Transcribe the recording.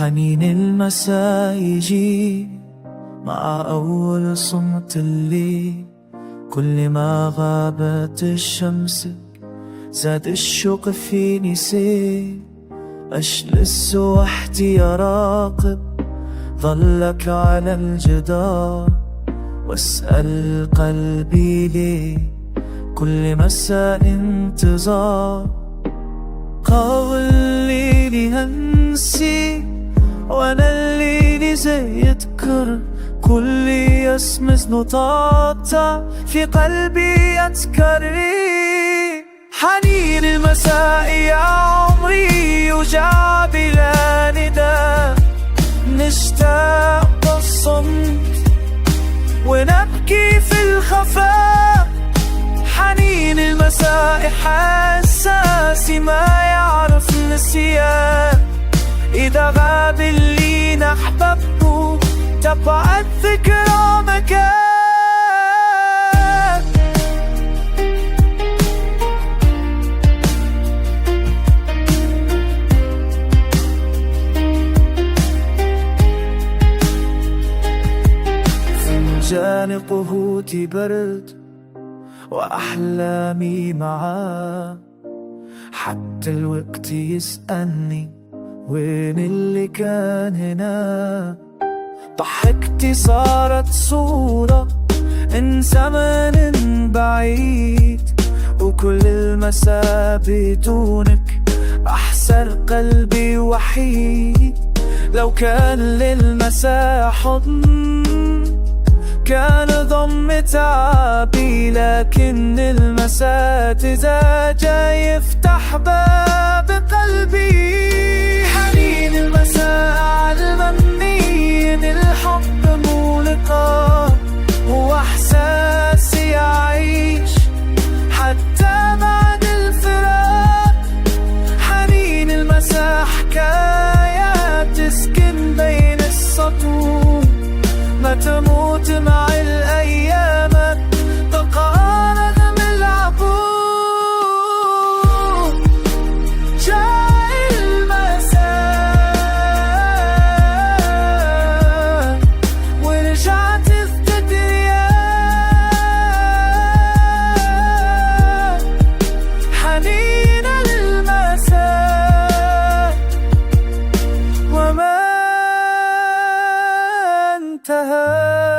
حنين المساء يجي مع أول صمت الليل، كل ما غابت الشمس زاد الشوق فيني سيل. أجلس وحدي أراقب ظلك على الجدار، واسأل قلبي ليه كل مساء انتظار. قاول ليلي هنسي وانا الليلي زي يذكر، كل يسمس نطاطا في قلبي يتكرر. حنين المساء يا عمري وجع بلا نداء، نشتاق الصمت ونبكي في الخفاء. حنين المساء حساسي ما يعرف نسيان، إذا غاب اللي نحببه تبعت ذكرى مكان. فنجان قهوتي برد وأحلامي معاه، حتى الوقت يسألني وين اللي كان هنا. ضحكتي صارت صورة من زمن بعيد، وكل المساء بدونك أحسن قلبي وحيد. لو كان للمساء حضن كان ضم تعبي، لكن المساء إذا جا يفتح باب قلبي. حنين المساء علمني إن الحب مو لقاء، وإحساسي أعيش حتى بعد الفراق. حنين المساء حكايات تسكن بين السطور، ما تموت مع الأيام تبقى نغم العبور. جاء المساء ورجعت الذكريات. حنين المساء وما انتهى.